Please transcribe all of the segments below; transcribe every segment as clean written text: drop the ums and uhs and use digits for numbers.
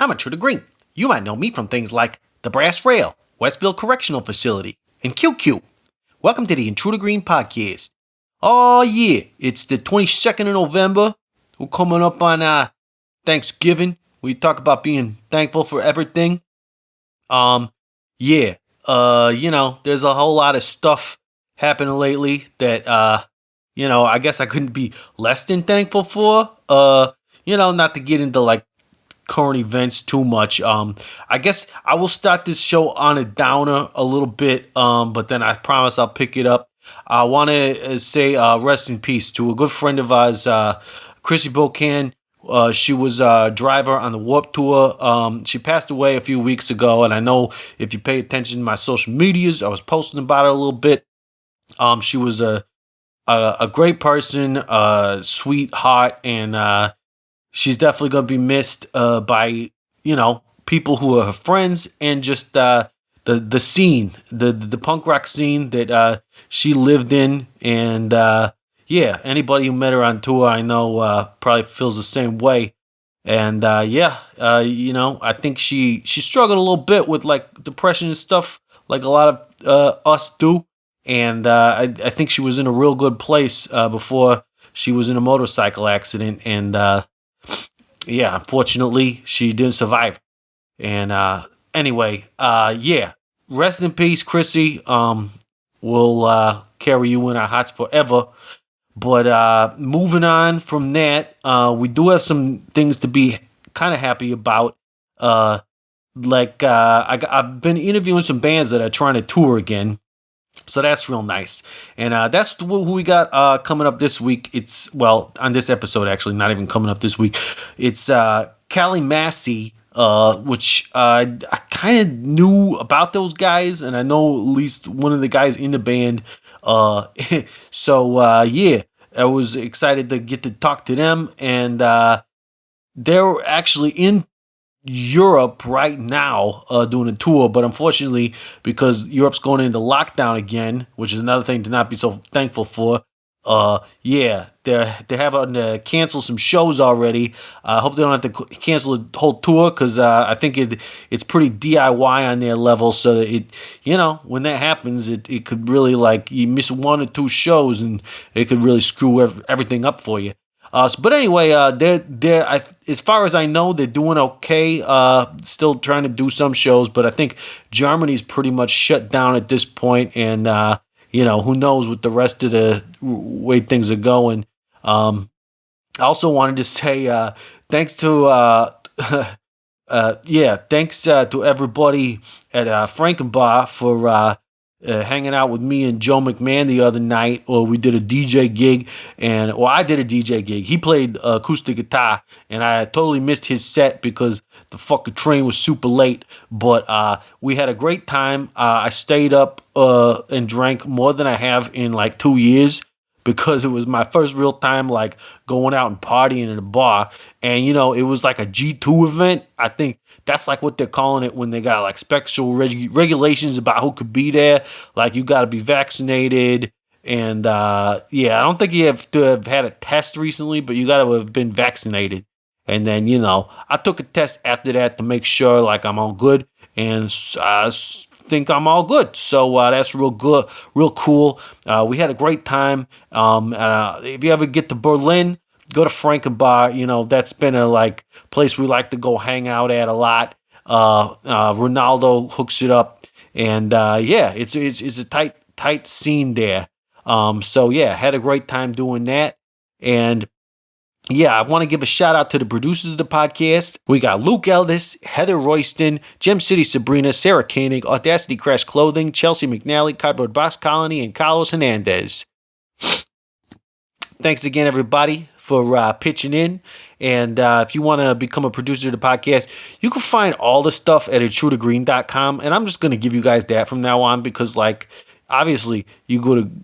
I'm Intruder Green. You might know me from things like the Brass Rail, Westville Correctional Facility, and QQ. Welcome to the Intruder Green podcast. Oh yeah, it's the 22nd of November. We're coming up on Thanksgiving. We talk about being thankful for everything. There's a whole lot of stuff happening lately that I guess I couldn't be less than thankful for. Not to get into like current events too much. I guess I will start this show on a downer a little bit, but then I promise I'll pick it up. I want to say rest in peace to a good friend of ours, Chrissy Bocan. She was a driver on the Warped Tour. She passed away a few weeks ago, and I know if you pay attention to my social medias, I was posting about it a little bit. She was a great person, sweetheart, and she's definitely going to be missed by, people who are her friends and just the scene, the punk rock scene that she lived in. And anybody who met her on tour, I know probably feels the same way. And I think she struggled a little bit with like depression and stuff like a lot of us do. And I think she was in a real good place before she was in a motorcycle accident. And unfortunately, she didn't survive. And rest in peace, Chrissy. We'll carry you in our hearts forever. But moving on from that, we do have some things to be kind of happy about. I've been interviewing some bands that are trying to tour again. So that's real nice. And that's who we got coming up this week. On this episode, actually, not even coming up this week. It's Masi, which I kind of knew about those guys, and I know at least one of the guys in the band. I was excited to get to talk to them, and they're actually in Europe right now doing a tour, but unfortunately, because Europe's going into lockdown again, which is another thing to not be so thankful for, they're having to cancel some shows already. I hope they don't have to cancel the whole tour, because I think it's pretty DIY on their level, so that when that happens, it could really, like, you miss one or two shows and it could really screw everything up for you. But anyway, they're as far as I know, they're doing okay. Still trying to do some shows, but I think Germany's pretty much shut down at this point, and who knows with the rest of the way things are going. I also wanted to say thanks to to everybody at Frankenbar for hanging out with me and Joe McMahon the other night. We did a DJ gig, I did a DJ gig. He played acoustic guitar, and I totally missed his set because the fucking train was super late. But we had a great time. I stayed up and drank more than I have in like 2 years, because it was my first real time like going out and partying in a bar. And it was like a G2 event. I think that's like what they're calling it when they got like special regulations about who could be there. Like, you got to be vaccinated, and I don't think you have to have had a test recently, but you got to have been vaccinated. And then I took a test after that to make sure like I'm all good, and I think I'm all good. So that's real good, real cool. We had a great time. If you ever get to Berlin, go to Frankenbar. That's been a like place we like to go hang out at a lot. Ronaldo hooks it up, and it's a tight scene there. Had a great time doing that. And I want to give a shout out to the producers of the podcast. We got Luke Ellis, Heather Royston, Gem City Sabrina, Sarah Koenig, Audacity Crash Clothing, Chelsea McNally, Cardboard Box Colony, and Carlos Hernandez. Thanks again, everybody, for pitching in. And if you want to become a producer of the podcast, you can find all the stuff at intrudergreen.com. And I'm just going to give you guys that from now on, because obviously you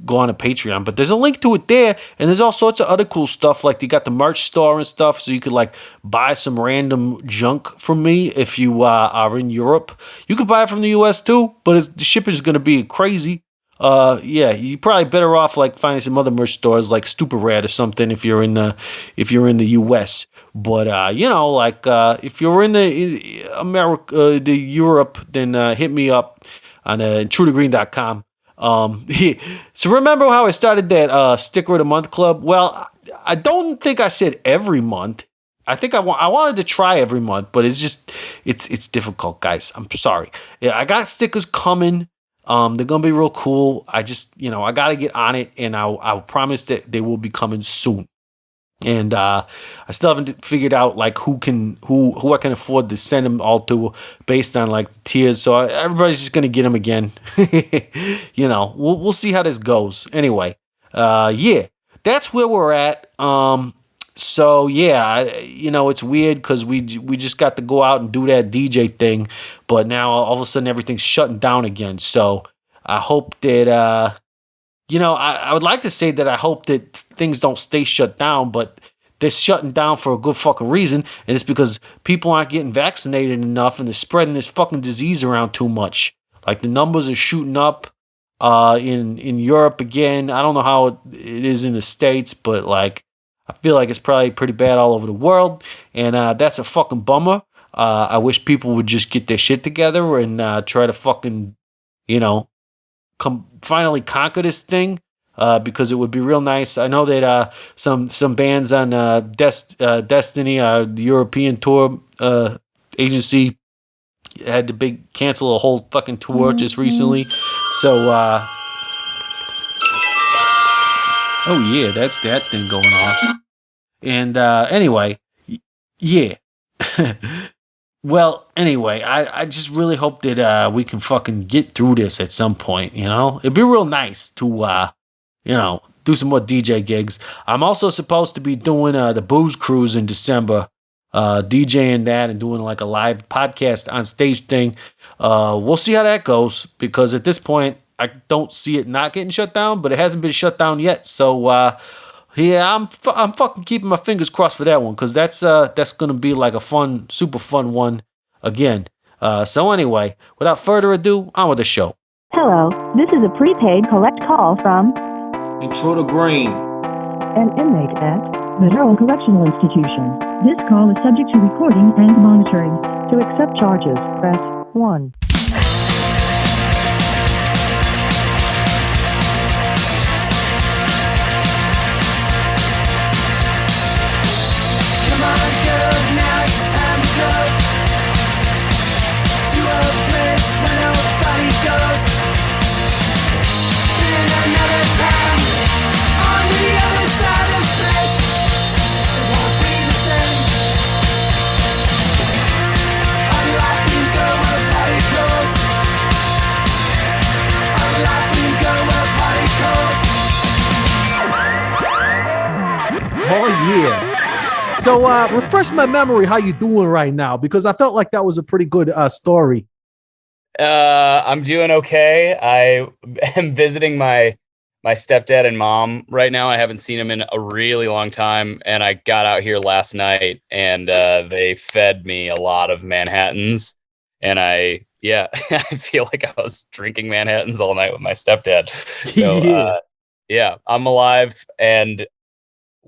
go on a Patreon, but there's a link to it there, and there's all sorts of other cool stuff. Like, they got the merch store and stuff, so you could like buy some random junk from me if you are in Europe. You could buy it from the US too, but the shipping is going to be crazy. Yeah, you're probably better off like finding some other merch stores like Stupid Rat or something if you're in the U.S. But like if you're in the America, the Europe, then hit me up on intrudergreen.com. So remember how I started that sticker of the month club? Well, I don't think I said every month. I think I wanted to try every month, but it's difficult, guys. I'm sorry. Yeah, I got stickers coming. They're gonna be real cool. I just, I gotta get on it, and I'll promise that they will be coming soon. And I still haven't figured out like who I can afford to send them all to based on like the tiers. So everybody's just gonna get them again. We'll see how this goes. Anyway, yeah, that's where we're at. So yeah, it's weird because we just got to go out and do that DJ thing, but now all of a sudden everything's shutting down again. So I hope that I would like to say that I hope that things don't stay shut down, but they're shutting down for a good fucking reason, and it's because people aren't getting vaccinated enough and they're spreading this fucking disease around too much. Like the numbers are shooting up in Europe again. I don't know how it is in the States, but like I feel like it's probably pretty bad all over the world, and that's a fucking bummer. I wish people would just get their shit together and try to fucking, finally conquer this thing, because it would be real nice. I know that some bands on Destiny, the European tour agency, had to cancel a whole fucking tour just recently. So, oh yeah, that's that thing going on. And anyway, yeah. Well, anyway, I just really hope that we can fucking get through this at some point, It'd be real nice to, do some more DJ gigs. I'm also supposed to be doing the Booze Cruise in December, DJing that and doing like a live podcast on stage thing. We'll see how that goes, because at this point, I don't see it not getting shut down, but it hasn't been shut down yet. So, yeah, I'm fucking keeping my fingers crossed for that one, because that's gonna be like a super fun one again. So anyway, without further ado, on with the show. Hello, this is a prepaid collect call from Intruder Green, an inmate at the Durham Correctional Institution. This call is subject to recording and monitoring. To accept charges, press 1. Oh yeah. So refresh my memory how you doing right now, because I felt like that was a pretty good story. I'm doing okay. I am visiting my stepdad and mom right now. I haven't seen them in a really long time, and I got out here last night, and they fed me a lot of Manhattans, and I feel like I was drinking Manhattans all night with my stepdad. So yeah, I'm alive and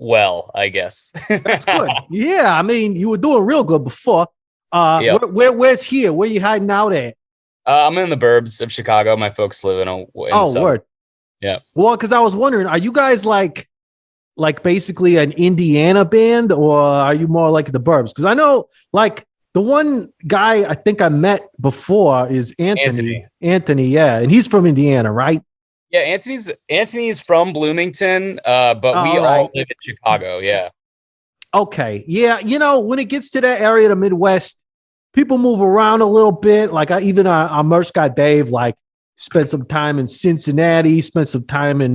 well, I guess. That's good. Yeah, I mean, you were doing real good before. Yep. Where's here? Where you hiding out at? I'm in the burbs of Chicago. My folks live in the word. Yeah. Well, because I was wondering, are you guys like basically an Indiana band, or are you more like the burbs? Because I know like the one guy I think I met before is Anthony. Anthony, yeah, and he's from Indiana, right? Yeah, Anthony's from Bloomington, but we all live in Chicago. Yeah. Okay. Yeah. When it gets to that area of the Midwest, people move around a little bit. Like our merch guy, Dave, like spent some time in Cincinnati, spent some time in,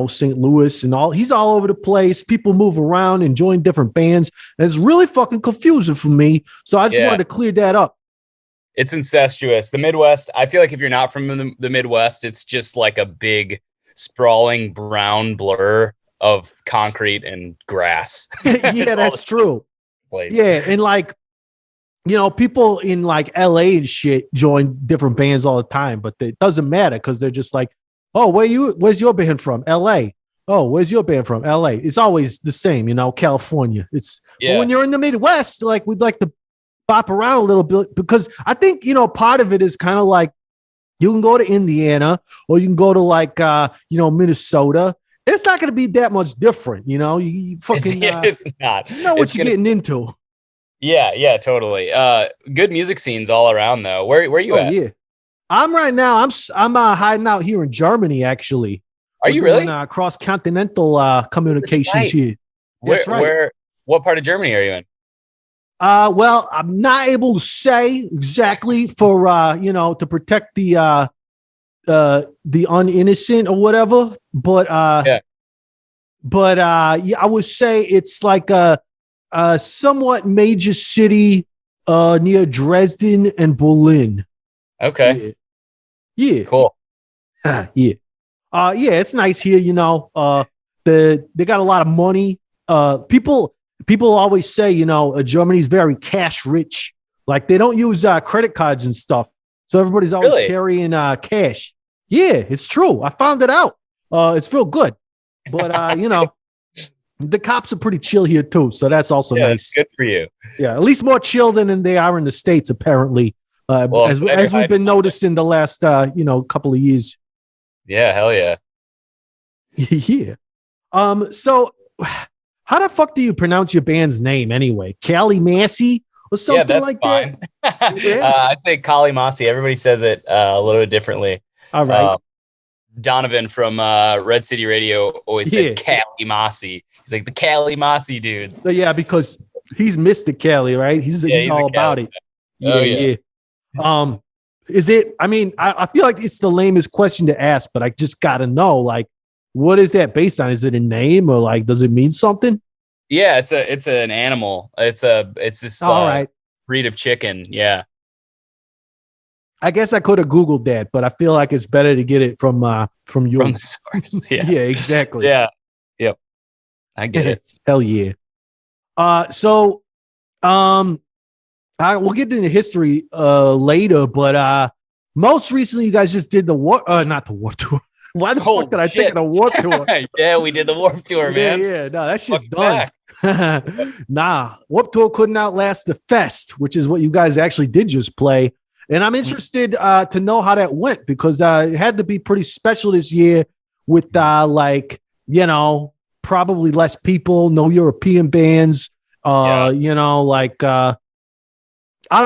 St. Louis and all. He's all over the place. People move around and join different bands. And it's really fucking confusing for me. So I just wanted to clear that up. It's incestuous. The Midwest, I feel like if you're not from the Midwest, it's just like a big sprawling brown blur of concrete and grass. Yeah, that's true. Place. Yeah, and like people in like LA and shit join different bands all the time, but it doesn't matter because they're just like, oh, where's your band from? LA. Oh, where's your band from? LA. It's always the same, California. But when you're in the Midwest, like we'd like to bop around a little bit because I think, part of it is kind of like you can go to Indiana or you can go to like, Minnesota. It's not going to be that much different, you fucking, it's not. You know what you're getting into. Yeah, totally. Good music scenes all around though. Where you at? Yeah. I'm right now. I'm hiding out here in Germany. Actually, are you really cross continental communications here? That's right. What part of Germany are you in? Well, I'm not able to say exactly for to protect the uninnocent or whatever. But yeah, I would say it's like a somewhat major city near Dresden and Berlin. Okay. Yeah. Cool. Yeah. It's nice here, they got a lot of money. People always say, Germany's very cash rich. Like they don't use credit cards and stuff. So everybody's always carrying cash. Yeah, it's true. I found it out. It's real good. But the cops are pretty chill here too. So that's also nice. Good for you. Yeah, at least more chill than they are in the States, apparently. As we've been noticing the last couple of years. Yeah, hell yeah. Yeah. So how the fuck do you pronounce your band's name anyway? Callie Masi or something like fine. that? I say Kali Masi. Everybody says it a little bit differently. All right. Donovan from Red City Radio always said Callie Masi. He's like the Callie Masi dudes. So yeah, because he's Mr. Callie, right? He's all about it. Yeah. Is it? I mean, I feel like it's the lamest question to ask, but I just gotta know, like, what is that based on? Is it a name or like, does it mean something? Yeah, it's an animal. It's this all right breed of chicken. Yeah. I guess I could have Googled that, but I feel like it's better to get it from you. From the source. Yeah. Yeah, exactly. Yeah. Yep. I get it. Hell yeah. We'll get into history later, but most recently you guys just did the not the Warped Tour. Why the fuck did I think of the Warped Tour? Yeah, we did the Warped Tour, man. Yeah, no, that shit's done. Nah, Warped Tour couldn't outlast the Fest, which is what you guys actually did just play. And I'm interested to know how that went because it had to be pretty special this year with probably less people, no European bands. I don't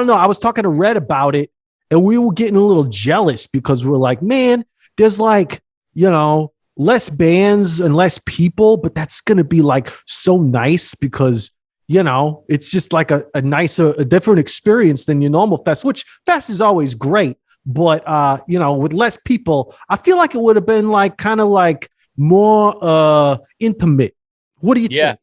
know. I was talking to Red about it and we were getting a little jealous because we're like, man, there's like, less bands and less people, but that's going to be like so nice because, it's just like a different experience than your normal fest, which fest is always great. But, with less people, I feel like it would have been like kind of like more intimate. What do you think?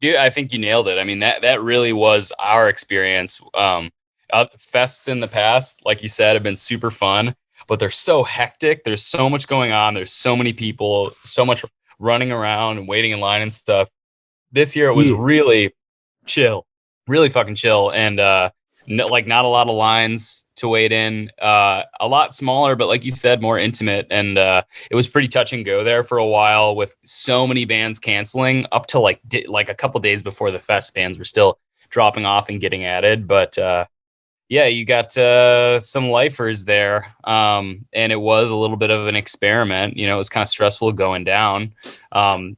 Dude, I think you nailed it. I mean, that really was our experience. Fests in the past, like you said, have been super fun, but they're so hectic. There's so much going on. There's so many people, so much running around and waiting in line and stuff. This year it was really chill, really fucking chill. And not a lot of lines to wait in, a lot smaller, but like you said, more intimate. And it was pretty touch and go there for a while with so many bands canceling up to like a couple days before the fest. Bands were still dropping off and getting added. But you got some lifers there. And it was a little bit of an experiment. It was kind of stressful going down.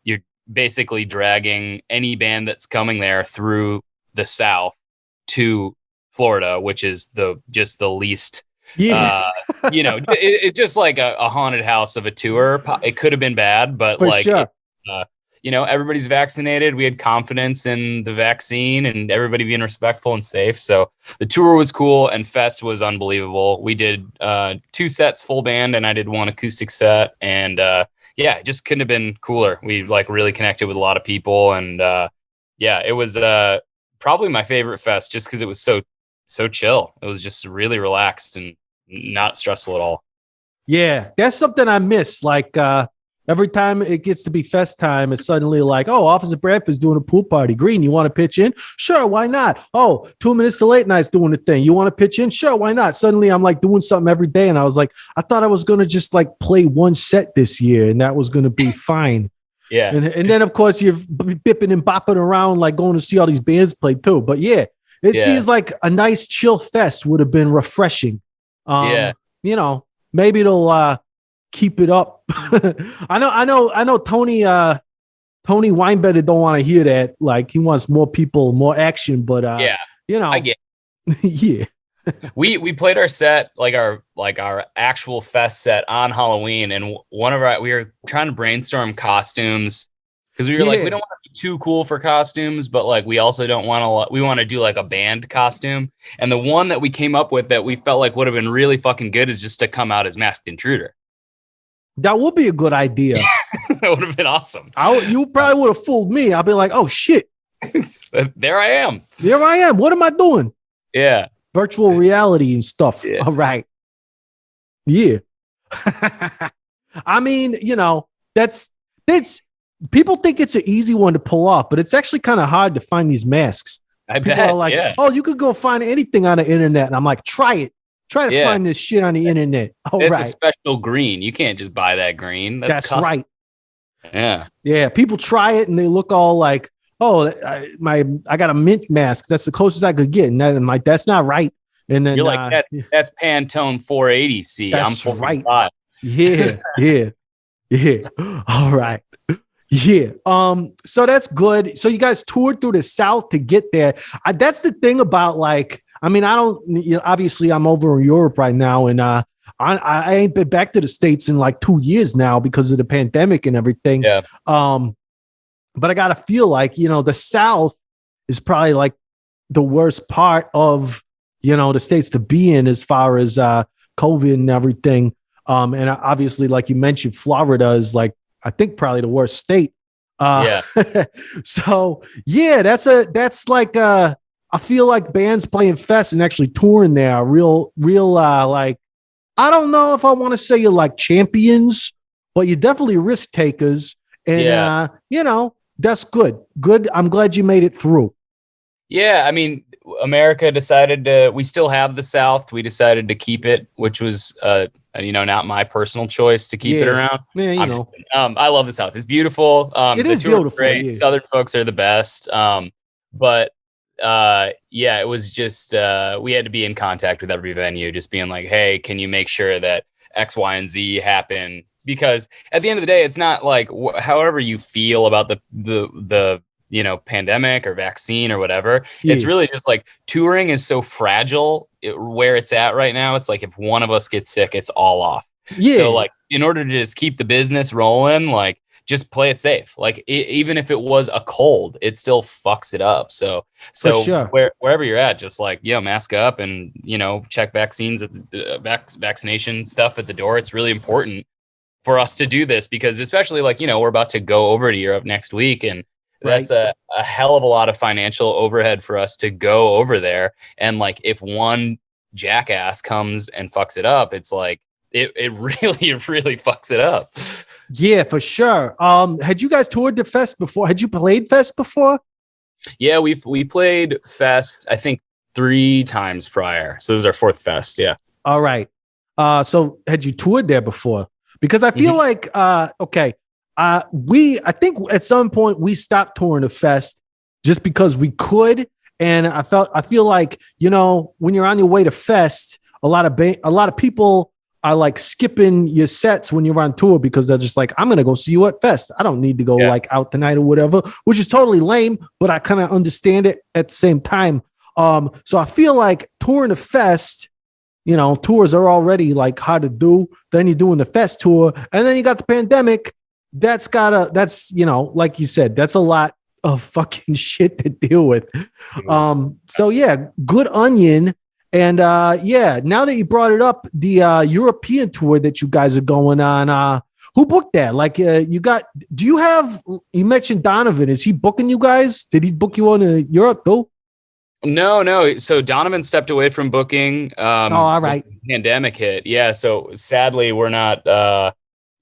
You're basically dragging any band that's coming there through the South to Florida, which is just the least, it's just like a haunted house of a tour. It could have been bad, but for sure. Everybody's vaccinated. We had confidence in the vaccine and everybody being respectful and safe. So the tour was cool and Fest was unbelievable. We did 2 sets full band and I did 1 acoustic set. And it just couldn't have been cooler. We like really connected with a lot of people. And it was probably my favorite Fest just because it was so chill. It was just really relaxed and not stressful at all. Yeah, that's something I miss. Like, Every time it gets to be fest time, it's suddenly like, oh, Officer Bradford's doing a pool party. Green, you want to pitch in? Sure, why not? Oh, 2 minutes to late night's doing the thing. You want to pitch in? Sure, why not? Suddenly I'm like doing something every day. And I was like, I thought I was going to just like play one set this year and that was going to be fine. Yeah. And then, of course, you're bipping and bopping around like going to see all these bands play too. But yeah, it seems like a nice chill fest would have been refreshing. You know, maybe it'll keep it up. I know Tony Weinbender don't want to hear that. Like he wants more people, more action, but you know, I get yeah. we played our set, like our actual fest set on Halloween, and we were trying to brainstorm costumes because we were like, we don't want to be too cool for costumes, but like we also don't want to. We want to do like a band costume, and the one that we came up with that we felt like would have been really fucking good is just to come out as Masked Intruder. That would be a good idea. That would have been awesome. You probably would have fooled me. I'll be like, oh shit, there I am. There I am. What am I doing? Yeah. Virtual reality and stuff. Yeah. All right. Yeah. I mean, you know, that's people think it's an easy one to pull off, but it's actually kind of hard to find these masks. People are like, oh, you could go find anything on the internet. And I'm like, try it. Try to find this shit on the internet. It's a special green. You can't just buy that green. That's right. Yeah. Yeah. People try it and they look all like, oh, I got a mint mask. That's the closest I could get. And I'm like, that's not right. And then you're like, that's Pantone 480C. That's I'm right. Yeah. Yeah. All right. Yeah. So that's good. So you guys toured through the South to get there. That's the thing about like, I mean, I don't, you know, obviously I'm over in Europe right now and I ain't been back to the States in like 2 years now because of the pandemic and everything. Yeah. But I got to feel like, you know, the South is probably like the worst part of, you know, the States to be in as far as COVID and everything. And obviously, like you mentioned, Florida is like, I think probably the worst state. So yeah, that's like I feel like bands playing fest and actually touring there are real like, I don't know if I want to say you're like champions, but you're definitely risk takers. And you know, that's good. Good. I'm glad you made it through. Yeah, I mean, America we still have the South. We decided to keep it, which was you know, not my personal choice to keep it around. Yeah, you know. I love the South. It's beautiful. It is beautiful. Great. Yeah. Southern folks are the best. But yeah, it was just we had to be in contact with every venue, just being like, hey, can you make sure that X, Y, and Z happen? Because at the end of the day, it's not like however you feel about the you know, pandemic or vaccine or whatever. Yeah. It's really just like touring is so fragile where it's at right now. It's like if one of us gets sick, it's all off. Yeah. So like in order to just keep the business rolling, like just play it safe. Like even if it was a cold, it still fucks it up. So sure. Wherever you're at, just like, mask up and, you know, check vaccines at the vaccination stuff at the door. It's really important for us to do this because especially like, you know, we're about to go over to Europe next week and that's a hell of a lot of financial overhead for us to go over there. And like, if one jackass comes and fucks it up, it's like, it really, really fucks it up. Yeah, for sure. Had you guys toured the fest before? Had you played fest before? Yeah, we played fest, I think 3 times prior. So this is our 4th fest. Yeah. All right. So had you toured there before? Because I feel like, okay. I think at some point we stopped touring the fest just because we could. And I feel like, you know, when you're on your way to fest, a lot of people are like skipping your sets when you're on tour because they're just like, I'm going to go see you at fest. I don't need to go like out tonight or whatever, which is totally lame, but I kind of understand it at the same time. So I feel like touring the fest, you know, tours are already like hard to do. Then you're doing the fest tour and then you got the pandemic. That's, you know, like you said, that's a lot of fucking shit to deal with. So yeah, good onion. And now that you brought it up, the European tour that you guys are going on, who booked that? Like you mentioned Donovan, is he booking you guys? Did he book you on Europe though? No. So Donovan stepped away from booking. All right. Pandemic hit. Yeah. So sadly we're not,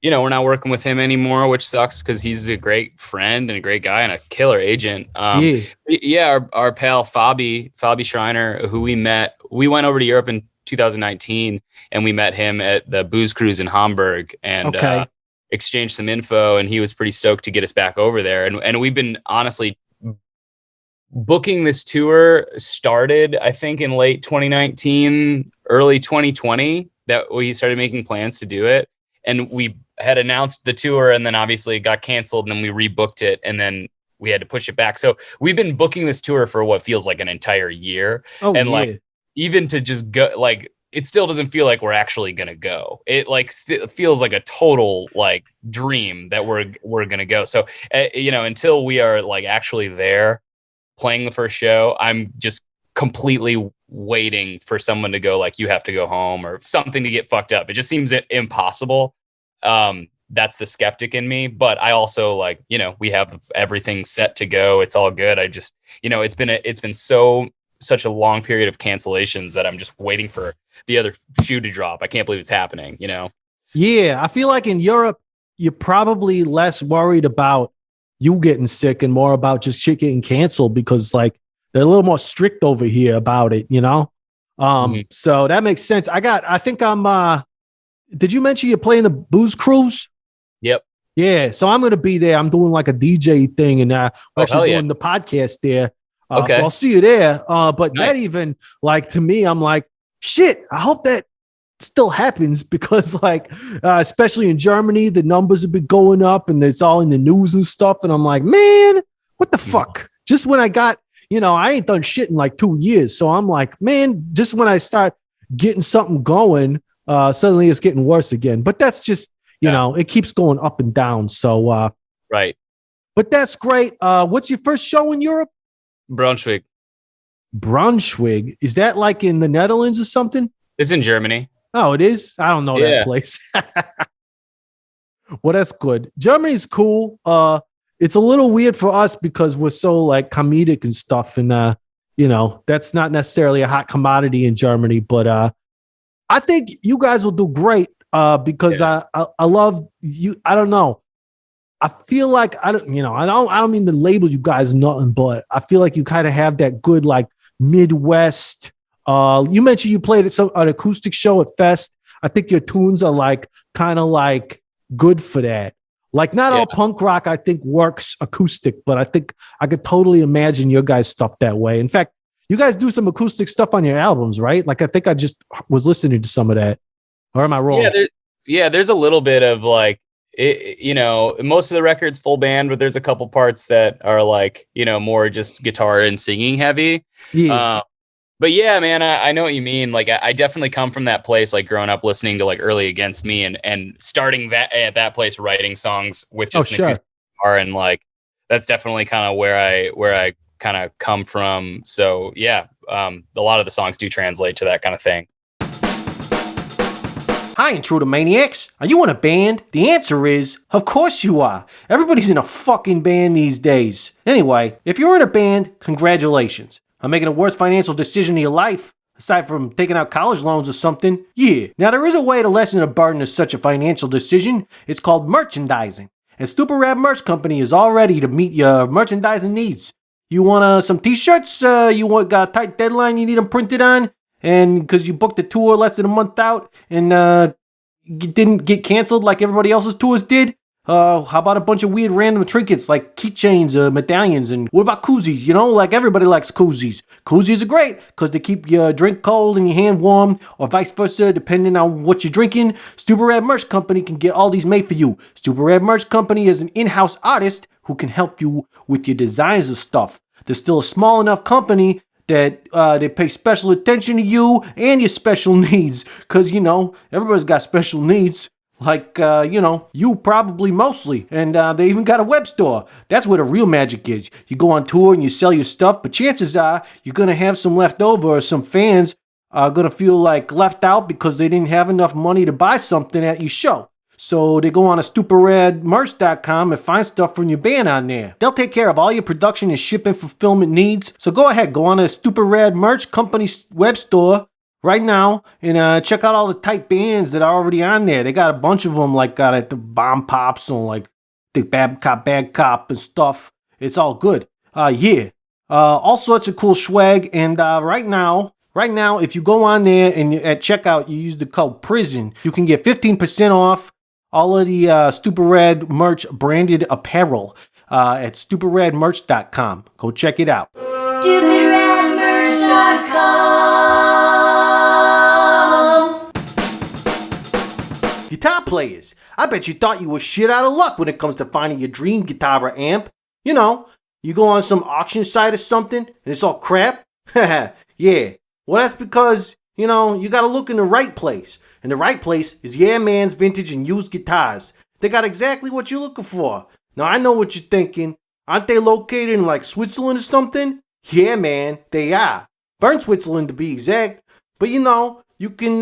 we're not working with him anymore, which sucks because he's a great friend and a great guy and a killer agent. Yeah. Our pal Fabi Schreiner, who we went over to Europe in 2019 and we met him at the Booze Cruise in Hamburg and Okay. exchanged some info, and he was pretty stoked to get us back over there. And we've been honestly booking this tour started, I think, in late 2019, early 2020, that we started making plans to do it. And we had announced the tour, and then obviously it got canceled, and then we rebooked it, and then we had to push it back. So we've been booking this tour for what feels like an entire year. Oh, and yeah. like, even to just go, like, it still doesn't feel like we're actually gonna go. It like feels like a total like dream that we're gonna go. So until we are like actually there playing the first show, I'm just completely waiting for someone to go like, you have to go home, or something to get fucked up. It just seems impossible. That's the skeptic in me, but I also like, we have everything set to go. It's all good. I just, it's been such a long period of cancellations that I'm just waiting for the other shoe to drop. I can't believe it's happening, Yeah, I feel like in Europe, you're probably less worried about you getting sick and more about just shit getting canceled, because like they're a little more strict over here about it, So that makes sense. Did you mention you're playing the Booze Cruise? Yep. Yeah, so I'm going to be there. I'm doing like a DJ thing, and we're actually doing the podcast there. Okay. So I'll see you there. But Nice. that even, like, to me, I'm like, shit, I hope that still happens, because like, especially in Germany, the numbers have been going up and it's all in the news and stuff. And I'm like, man, what the fuck? Just when I got, I ain't done shit in like 2 years. So I'm like, man, just when I start getting something going, suddenly it's getting worse again. But that's just, it keeps going up and down. So, right. But that's great. What's your first show in Europe? Braunschweig. Is that like in the Netherlands or something? It's in Germany. Oh, it is? I don't know that place. Well, that's good. Germany's cool. It's a little weird for us because we're so like comedic and stuff. And, that's not necessarily a hot commodity in Germany. But I think you guys will do great because I love you. I don't know. I feel like I don't mean to label you guys nothing, but I feel like you kind of have that good like Midwest. You mentioned you played at an acoustic show at Fest. I think your tunes are like kind of like good for that. Like not all punk rock I think works acoustic, but I think I could totally imagine your guys' stuff that way. In fact, you guys do some acoustic stuff on your albums, right? Like I think I just was listening to some of that. Or am I wrong? There's a little bit of like, most of the record's full band, but there's a couple parts that are like, more just guitar and singing heavy. Yeah. But yeah, man, I know what you mean. Like, I definitely come from that place, like growing up listening to like Early Against Me and starting at that place, writing songs with just an acoustic guitar, and like that's definitely kind of where I kind of come from. So yeah, a lot of the songs do translate to that kind of thing. Hi, Intruder Maniacs. Are you in a band? The answer is, of course you are. Everybody's in a fucking band these days. Anyway, if you're in a band, congratulations. I'm making the worst financial decision of your life, aside from taking out college loans or something. Yeah. Now, there is a way to lessen the burden of such a financial decision. It's called merchandising. And Super Rad Merch Company is all ready to meet your merchandising needs. You want some t-shirts? Got a tight deadline you need them printed on? And because you booked a tour less than a month out and you didn't get canceled like everybody else's tours did? How about a bunch of weird random trinkets like keychains, medallions, and what about koozies? Like everybody likes koozies. Koozies are great because they keep your drink cold and your hand warm, or vice versa, depending on what you're drinking. Super Rad Merch Company can get all these made for you. Super Rad Merch Company is an in-house artist who can help you with your designs of stuff. They're still a small enough company that they pay special attention to you and your special needs. Because, everybody's got special needs. Like, you probably mostly. And they even got a web store. That's where the real magic is. You go on tour and you sell your stuff, but chances are you're going to have some left over, or some fans are going to feel like left out because they didn't have enough money to buy something at your show. So they go on to stupidradmerch.com and find stuff from your band on there. They'll take care of all your production and shipping fulfillment needs. So go ahead, go on to Stupid Rad Merch Company's web store, right now and check out all the tight bands that are already on there. They got a bunch of them, like got at the Bomb Pops and like the Bad Cop and stuff. It's all good. Yeah. All sorts of cool swag. And right now, if you go on there and at checkout you use the code PRISON, you can get 15% off all of the Stupid Red merch branded apparel at stupidredmerch.com. Go check it out. stupidredmerch.com. Guitar players, I bet you thought you were shit out of luck when it comes to finding your dream guitar or amp. You know, you go on some auction site or something and it's all crap. Yeah, well that's because, you know, you gotta look in the right place. And the right place is Yeah Man's Vintage and Used Guitars. They got exactly what you're looking for. Now I know what you're thinking. Aren't they located in like Switzerland or something? Yeah man, they are. Bern, Switzerland to be exact. But you know, you can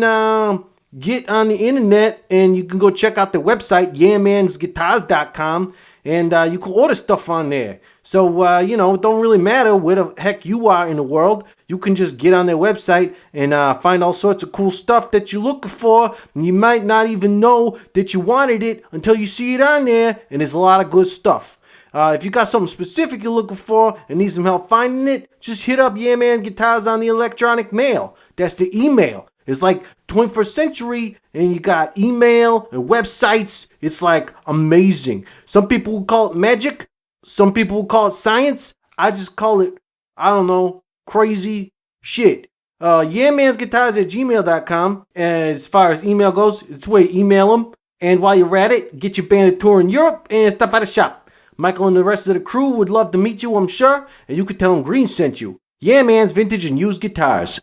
get on the internet and you can go check out their website, yeahmansguitars.com, and you can order stuff on there. So, you know, it don't really matter where the heck you are in the world. You can just get on their website and find all sorts of cool stuff that you're looking for. And you might not even know that you wanted it until you see it on there. And there's a lot of good stuff. If you got something specific you're looking for and need some help finding it, just hit up Yeah Man Guitars on the electronic mail. That's the email. It's like 21st century and you got email and websites. It's like amazing. Some people will call it magic. Some people will call it science. I just call it, I don't know, crazy shit. yeahmansguitars@gmail.com. As far as email goes, it's where you email them. And while you're at it, get your band a tour in Europe and stop by the shop. Michael and the rest of the crew would love to meet you, I'm sure. And you could tell them Green sent you. Yeah Man's Vintage and Used Guitars.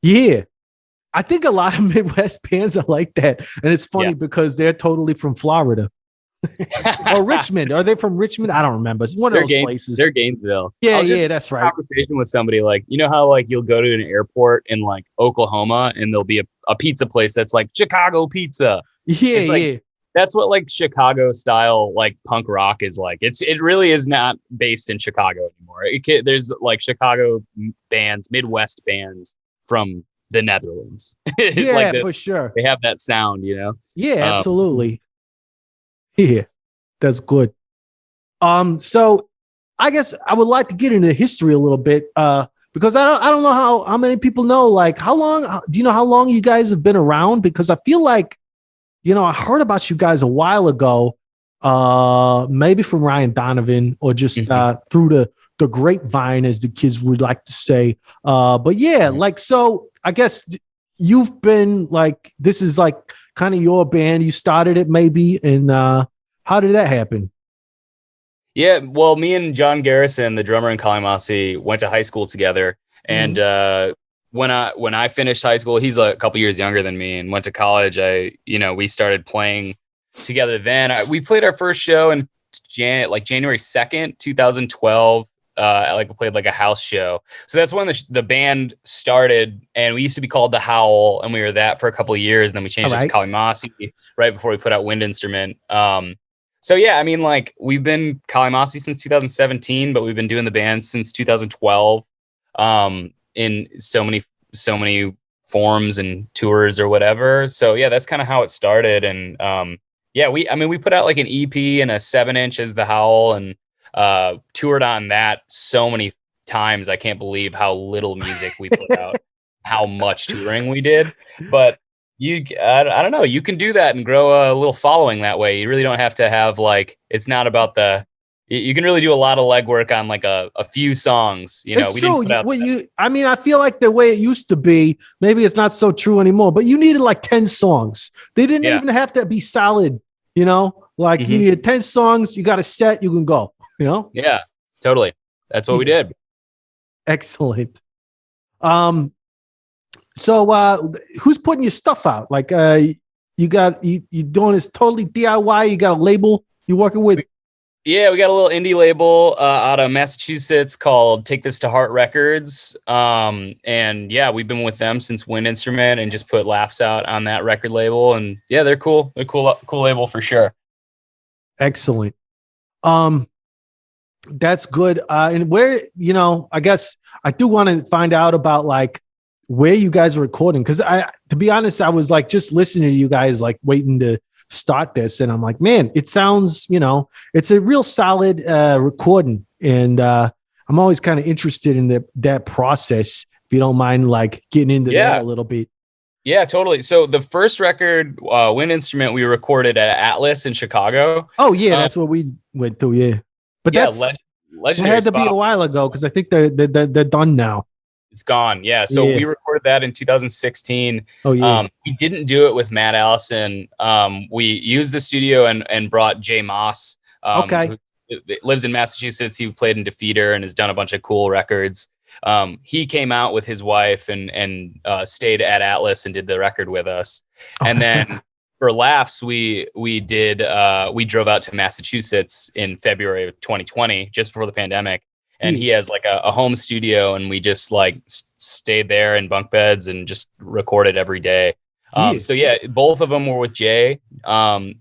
Yeah, I think a lot of Midwest bands are like that. And it's funny because they're totally from Florida. Or Richmond. Are they from Richmond? I don't remember. It's one of those places. They're Gainesville. Yeah, that's right. Conversation with somebody like, you know how like you'll go to an airport in like Oklahoma and there'll be a pizza place that's like Chicago pizza. Yeah, like, that's what like Chicago style like punk rock is like. It really is not based in Chicago anymore. There's like Chicago bands, Midwest bands from the Netherlands. Yeah, like for sure. They have that sound, you know? Yeah, absolutely. Yeah, that's good. So I guess I would like to get into history a little bit, because I don't know how many people know, like do you know how long you guys have been around? Because I feel like, you know, I heard about you guys a while ago, maybe from Ryan Donovan or just through the grapevine, as the kids would like to say. But yeah, like, so I guess you've been like, this is like kind of your band. You started it maybe. And how did that happen? Yeah, well, me and John Garrison, the drummer in Masi, went to high school together. And when I finished high school, he's a couple years younger than me, and went to college. We started playing together then. We played our first show in January 2nd, 2012. We played like a house show. So that's when the band started, and we used to be called The Howl, and we were that for a couple of years. And then we changed it to Masi right before we put out Wind Instrument. So yeah, I mean, like, we've been Masi since 2017, but we've been doing the band since 2012. In so many forms and tours or whatever. So yeah, that's kind of how it started. And we put out like an EP and a 7-inch as The Howl, and toured on that so many times. I can't believe how little music we put out, how much touring we did. But I don't know, you can do that and grow a little following that way. You really don't have to have it's not about you can really do a lot of legwork on like a few songs. You know, it's true. I feel like the way it used to be, maybe it's not so true anymore, but you needed like 10 songs. They didn't even have to be solid, you know, like you needed 10 songs, you got a set, you can go, you know? Yeah, totally. That's what we did. Excellent. So who's putting your stuff out? Like you doing this totally DIY, you got a label you working with? Yeah, we got a little indie label out of Massachusetts called Take This to Heart Records. And yeah, we've been with them since Wind Instrument, and just put Laughs out on that record label. And yeah, they're cool. They're cool label for sure. Excellent. That's good. And where, I guess I do want to find out about like where you guys are recording. Cause to be honest, I was like just listening to you guys, like waiting to start this. And I'm like, man, it sounds, it's a real solid recording. And I'm always kind of interested in that process. If you don't mind, like getting into that a little bit. Yeah, totally. So the first record, Wind Instrument, we recorded at Atlas in Chicago. Oh yeah. That's what we went through. Yeah. But legendary. It had to be a while ago because I think they're done now. It's gone. Yeah. So we recorded that in 2016. Oh yeah. We didn't do it with Matt Allison. We used the studio and brought Jay Moss. Who lives in Massachusetts. He played in Defeater and has done a bunch of cool records. He came out with his wife and stayed at Atlas and did the record with us. And then for laughs, we drove out to Massachusetts in February of 2020, just before the pandemic. And he has like a home studio, and we just like stayed there in bunk beds and just recorded every day. So yeah, both of them were with Jay. One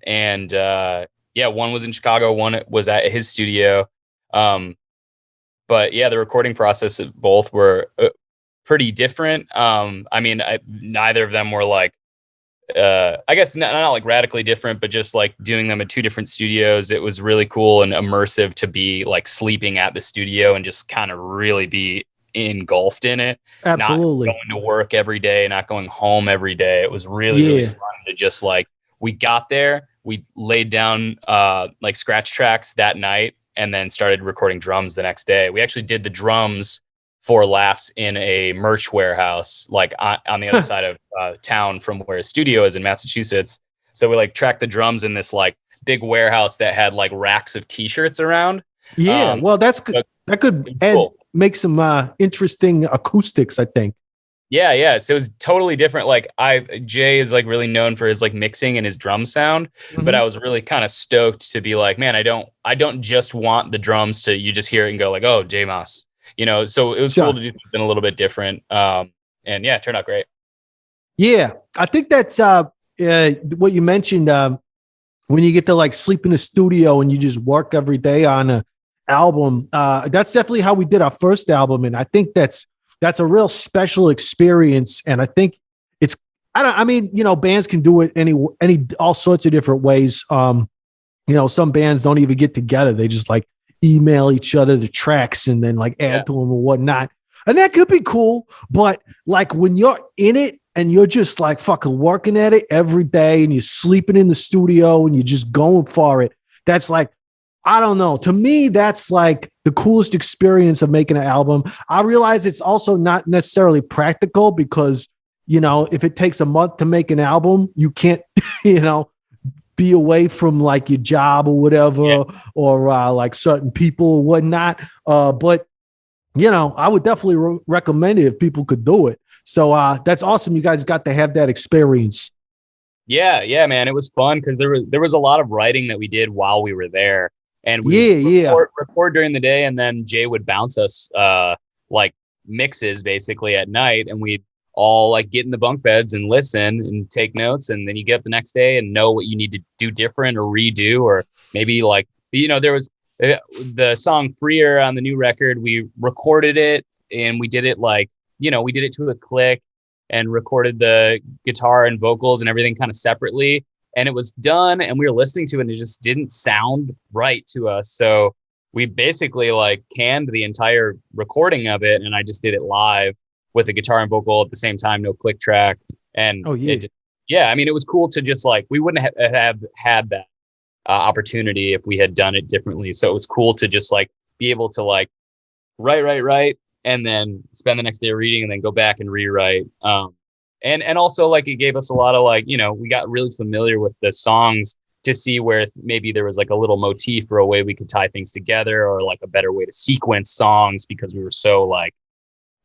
was in Chicago, one was at his studio. But yeah, the recording process of both were pretty different. Neither of them were like, I guess not like radically different, but just like doing them at two different studios. It was really cool and immersive to be like sleeping at the studio and just kind of really be engulfed in it. Absolutely. Not going to work every day, not going home every day. It was really fun to just like, we got there, we laid down like scratch tracks that night and then started recording drums the next day. We actually did the drums for laughs in a merch warehouse, like on the other side of town from where his studio is in Massachusetts. So we like tracked the drums in this like big warehouse that had like racks of t-shirts around. Yeah. Well, that's good. That could make some interesting acoustics, I think. Yeah. So it was totally different. Like Jay is like really known for his like mixing and his drum sound, but I was really kind of stoked to be like, man, I don't just want the drums to, you just hear it and go like, oh, Jay Moss. So it was cool to do something a little bit different. And yeah, it turned out great. Yeah. I think that's what you mentioned. When you get to like sleep in the studio and you just work every day on an album, that's definitely how we did our first album. And I think that's a real special experience. And I think bands can do it all sorts of different ways. Some bands don't even get together. They just like email each other the tracks and then like add to them or whatnot. And that could be cool. But like when you're in it and you're just like fucking working at it every day and you're sleeping in the studio and you're just going for it, that's like, I don't know. To me, that's like the coolest experience of making an album. I realize it's also not necessarily practical because, if it takes a month to make an album, you can't, be away from like your job or whatever, or like certain people or whatnot. But I would definitely recommend it if people could do it. So that's awesome. You guys got to have that experience. Yeah, man. It was fun because there was a lot of writing that we did while we were there. And we record during the day, and then Jay would bounce us like mixes basically at night, and we'd all like get in the bunk beds and listen and take notes, and then you get up the next day and know what you need to do different or redo, or maybe like there was the song Freer on the new record. We recorded it and we did it like we did it to a click and recorded the guitar and vocals and everything kind of separately. And it was done and we were listening to it and it just didn't sound right to us. So we basically like canned the entire recording of it. And I just did it live with the guitar and vocal at the same time, no click track. And it was cool to just like, we wouldn't have had that opportunity if we had done it differently. So it was cool to just like be able to like write, and then spend the next day reading and then go back and rewrite. And also like it gave us a lot of like, we got really familiar with the songs to see where maybe there was like a little motif or a way we could tie things together or like a better way to sequence songs because we were so like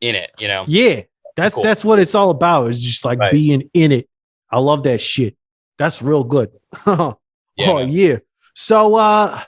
in it, Yeah, that's what it's all about. It's just like being in it. I love that shit. That's real good. Yeah. So,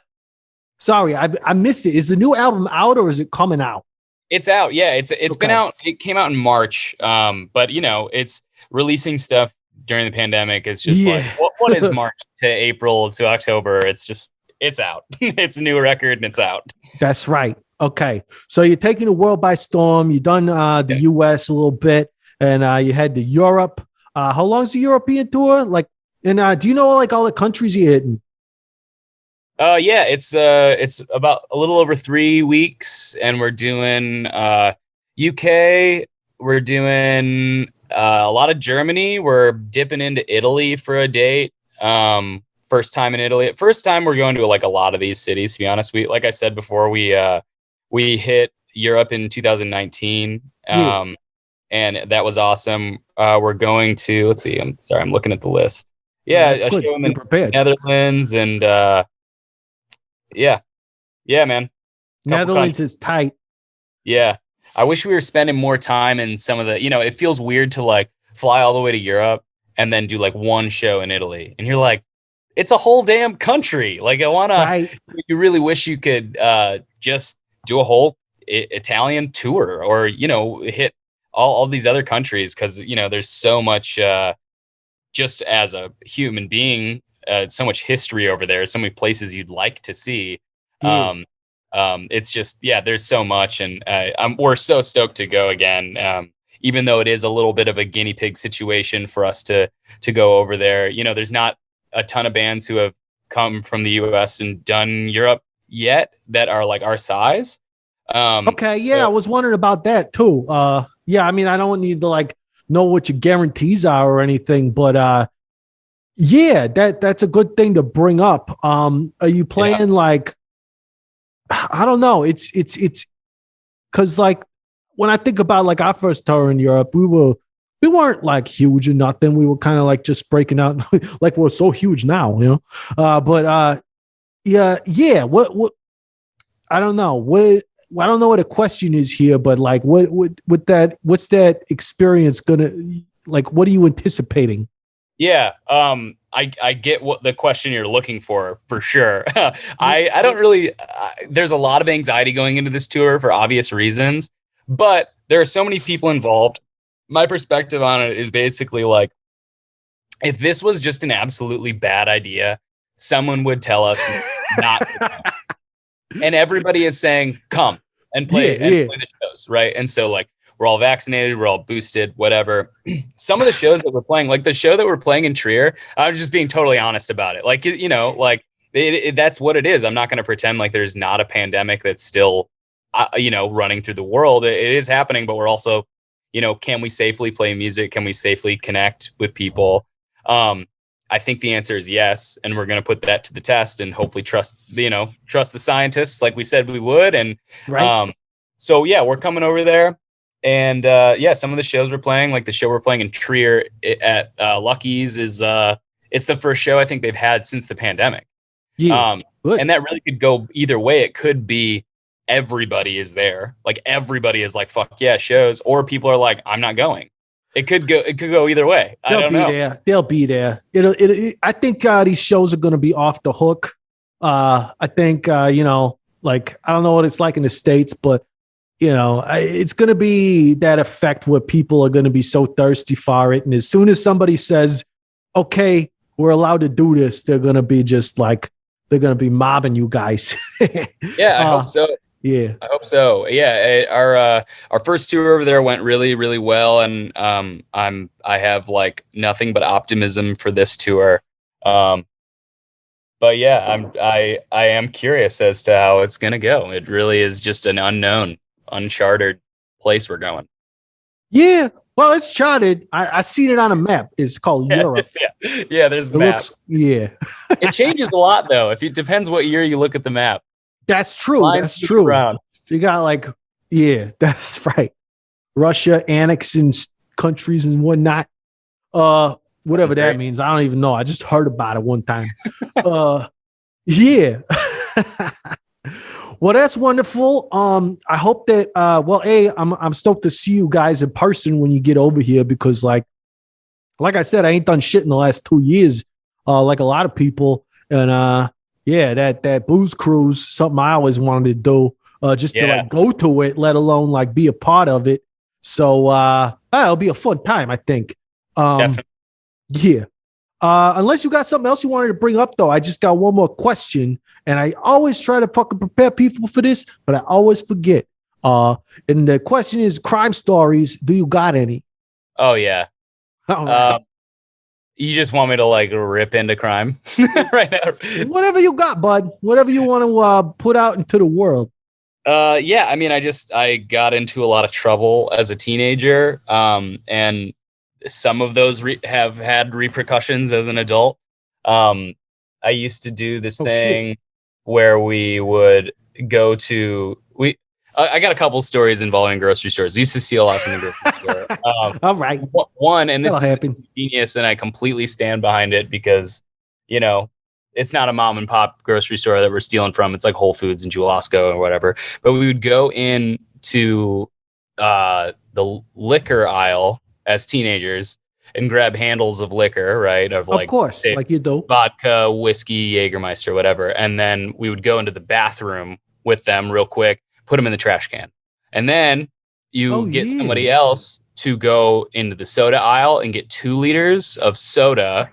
sorry, I missed it. Is the new album out or is it coming out? It's out. Yeah, it's been out. It came out in March. But it's releasing stuff during the pandemic. It's just like what is March to April to October? It's just it's out. It's a new record and it's out. That's right. Okay. So you're taking the world by storm. You've done the US a little bit, and you had the Europe. How long's the European tour? Like, and do you know like all the countries you're hitting? Yeah, it's about a little over 3 weeks, and we're doing UK. We're doing a lot of Germany. We're dipping into Italy for a date. First time in Italy. First time we're going to like a lot of these cities. To be honest, like I said before, we hit Europe in 2019, and that was awesome. We're going to, let's see. I'm sorry, I'm looking at the list. Yeah, a show in the Netherlands, and yeah, man. Netherlands is tight. Yeah, I wish we were spending more time in some of the. It feels weird to like fly all the way to Europe and then do like one show in Italy, and you're like, it's a whole damn country. Like I wanna. Right. You really wish you could just do a whole Italian tour, or hit all these other countries, because there's so much. Just as a human being, so much history over there, so many places you'd like to see. It's just, there's so much, and we're so stoked to go again. Even though it is a little bit of a guinea pig situation for us to go over there. There's not a ton of bands who have come from the US and done Europe yet that are like our size. I was wondering about that too. I mean, I don't need to like know what your guarantees are or anything, but that's a good thing to bring up. Are you playing like, I don't know, it's because like when I think about like our first tour in Europe, we weren't like huge or nothing. We were kind of like just breaking out. Like we're so huge now, what I don't know I don't know what the question is here, but like, what's that experience gonna like? What are you anticipating? Yeah, I get what the question you're looking for sure. I don't really. There's a lot of anxiety going into this tour for obvious reasons, but there are so many people involved. My perspective on it is basically like, if this was just an absolutely bad idea, someone would tell us not to come. And everybody is saying, come and play play the shows, right? And so like we're all vaccinated, we're all boosted, whatever. Some of the shows that we're playing, like the show that we're playing in Trier, I'm just being totally honest about it. Like, like that's what it is. I'm not going to pretend like there's not a pandemic that's still, running through the world. It is happening, but we're also, can we safely play music? Can we safely connect with people? I think the answer is yes, and we're going to put that to the test and hopefully trust the scientists like we said we would. And so we're coming over there, and some of the shows we're playing, like the show we're playing in Trier at Lucky's, is it's the first show I think they've had since the pandemic. And that really could go either way. It could be everybody is there, like everybody is like fuck yeah shows, or people are like I'm not going. It could go either way. They'll be there. I think these shows are going to be off the hook. I think, like, I don't know what it's like in the States, but, it's going to be that effect where people are going to be so thirsty for it. And as soon as somebody says, okay, we're allowed to do this, they're going to be just like, they're going to be mobbing you guys. I hope so. Yeah, I hope so. Yeah, our first tour over there went really, really well, and I have like nothing but optimism for this tour. But yeah, I am curious as to how it's gonna go. It really is just an unknown, uncharted place we're going. Yeah, well, it's charted. I seen it on a map. It's called Europe. Yeah, there's maps. It changes a lot though. It depends what year you look at the map. That's true. That's true. Around. You got like, that's right. Russia annexing countries and whatnot. Whatever that means. I don't even know. I just heard about it one time. Yeah. Well, that's wonderful. I hope that, I'm stoked to see you guys in person when you get over here, because like I said, I ain't done shit in the last 2 years, like a lot of people. And, that booze cruise, something I always wanted to do, just to like go to it, let alone like be a part of it. So it'll be a fun time, I think. Definitely. Yeah. Unless you got something else you wanted to bring up, though, I just got one more question, and I always try to fucking prepare people for this, but I always forget. And the question is crime stories. Do you got any? Oh yeah. All right. You just want me to like rip into crime right now? Whatever you got, bud. Whatever you want to put out into the world. Yeah. I mean, I got into a lot of trouble as a teenager, and some of those have had repercussions as an adult. I used to do this thing where we would go to I got a couple stories involving grocery stores. We used to steal a lot from the grocery store. All right. One, and this That'll is genius, and I completely stand behind it because, you know, it's not a mom and pop grocery store that we're stealing from. It's like Whole Foods and Jewel-Osco or whatever. But we would go into the liquor aisle as teenagers and grab handles of liquor, right? Of course, say, like you do. Vodka, whiskey, Jägermeister, whatever. And then we would go into the bathroom with them real quick, put them in the trash can. And then you get somebody else to go into the soda aisle and get 2 liters of soda.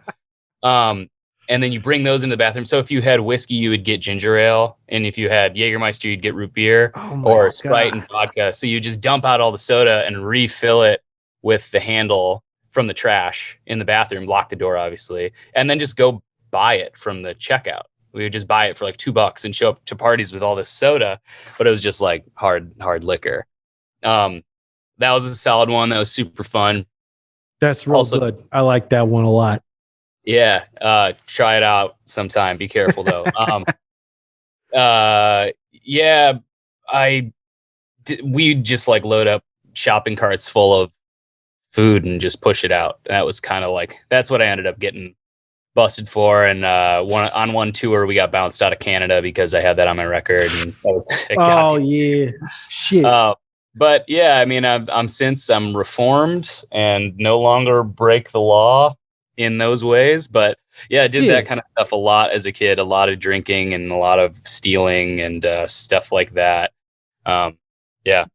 And then you bring those into the bathroom. So if you had whiskey, you would get ginger ale. And if you had Jägermeister, you'd get root beer or Sprite and vodka. So you just dump out all the soda and refill it with the handle from the trash in the bathroom, lock the door, obviously, and then just go buy it from the checkout. We would just buy it for like $2 and show up to parties with all this soda, but it was just like hard liquor. That was a solid one. That was super fun. That's real good. I like that one a lot. Yeah. Try it out sometime. Be careful though. Yeah, we'd just like load up shopping carts full of food and just push it out. That was kind of like, that's what I ended up getting busted for. And on one tour, we got bounced out of Canada because I had that on my record. And yeah. Shit. But yeah, I mean, I'm reformed and no longer break the law in those ways. But yeah, I did that kind of stuff a lot as a kid, a lot of drinking and a lot of stealing and stuff like that. Yeah.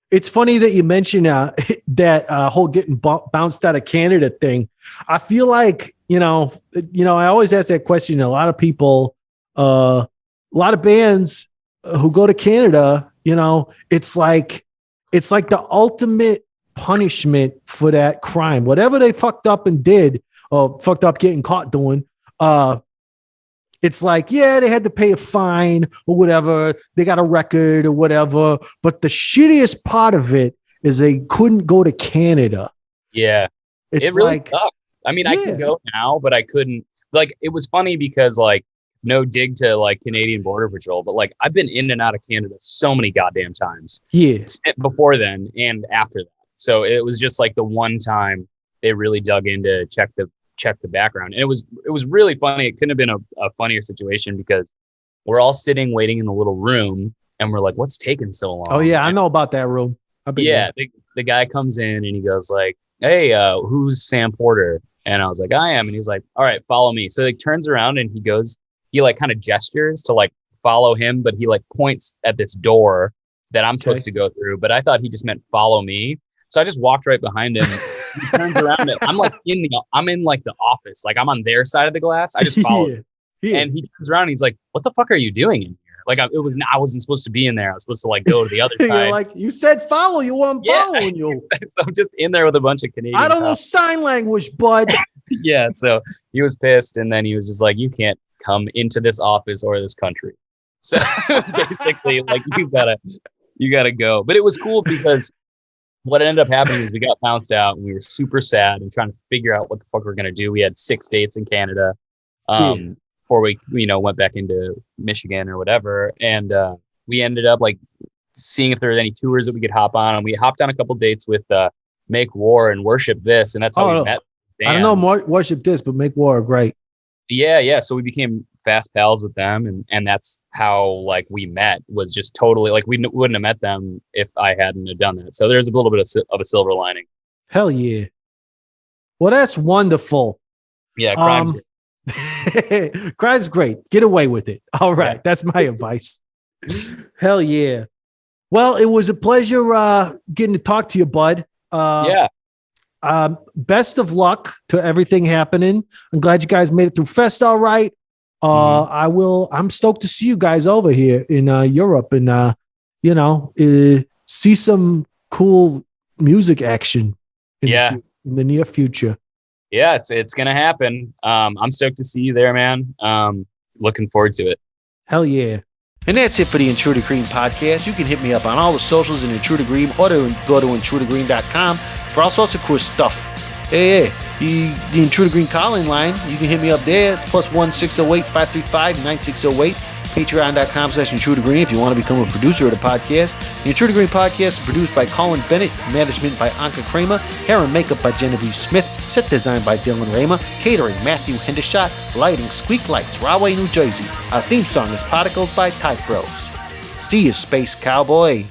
It's funny that you mentioned that whole getting bounced out of Canada thing. I feel like, I always ask that question. A lot of people, a lot of bands who go to Canada, it's like the ultimate punishment for that crime. Whatever they fucked up and did, or fucked up getting caught doing, it's like, yeah, they had to pay a fine or whatever. They got a record or whatever. But the shittiest part of it is they couldn't go to Canada. Yeah. It's it really sucks. I mean, I can go now, but I couldn't. Like, it was funny because, like, no dig to, like, Canadian Border Patrol, but, like, I've been in and out of Canada so many goddamn times. Yeah. Before then and after that. So it was just, like, the one time they really dug in to check the background. And it was really funny. It couldn't have been a funnier situation because we're all sitting waiting in the little room and we're like, what's taking so long? Oh yeah, I know about that room. The guy comes in and he goes like, hey, who's Sam Porter? And I was like, I am. And he's like, all right, follow me. So he turns around and he like kind of gestures to like follow him, but he like points at this door that I'm supposed to go through. But I thought he just meant follow me. So I just walked right behind him. He turns around and I'm in like the office. Like I'm on their side of the glass. I just followed him. And he turns around and he's like, what the fuck are you doing in here? Like I wasn't supposed to be in there. I was supposed to like go to the other side. You're like, you said follow you. I'm following you. So I'm just in there with a bunch of Canadians. I don't know sign language, bud. Yeah. So he was pissed. And then he was just like, you can't come into this office or this country. So basically like you gotta go. But it was cool because what ended up happening is we got bounced out and we were super sad and trying to figure out what the fuck we're going to do. We had 6 dates in Canada before we, went back into Michigan or whatever. And we ended up like seeing if there was any tours that we could hop on. And we hopped on a couple dates with Make War and Worship This. And that's how we met. I don't know Worship This, but Make War are great. Yeah. So we became fast pals with them. And that's how like we met, was just totally like we wouldn't have met them if I hadn't have done that. So there's a little bit of a silver lining. Hell yeah. Well, that's wonderful. Yeah. Crime's great. Get away with it. All right. Yeah. That's my advice. Hell yeah. Well, it was a pleasure getting to talk to you, bud. Yeah. Best of luck to everything happening. I'm glad you guys made it through Fest all right. I'm stoked to see you guys over here in Europe and see some cool music action in the near future. Yeah, it's gonna happen. I'm stoked to see you there, man. Looking forward to it. Hell yeah. And that's it for the Intruder Green podcast. You can hit me up on all the socials in Intruder Green or go to intrudergreen.com for all sorts of cool stuff. Hey, the Intruder Green calling line, you can hit me up there. It's +1 608 535 9608. Patreon.com/Intruder Green if you want to become a producer of the podcast. The Intruder Green podcast is produced by Colin Bennett, management by Anka Kramer, hair and makeup by Genevieve Smith, set design by Dylan Raymer, catering Matthew Hendershot, lighting Squeak Lights, Rahway, New Jersey. Our theme song is Particles by Type Bros. See you, Space Cowboy.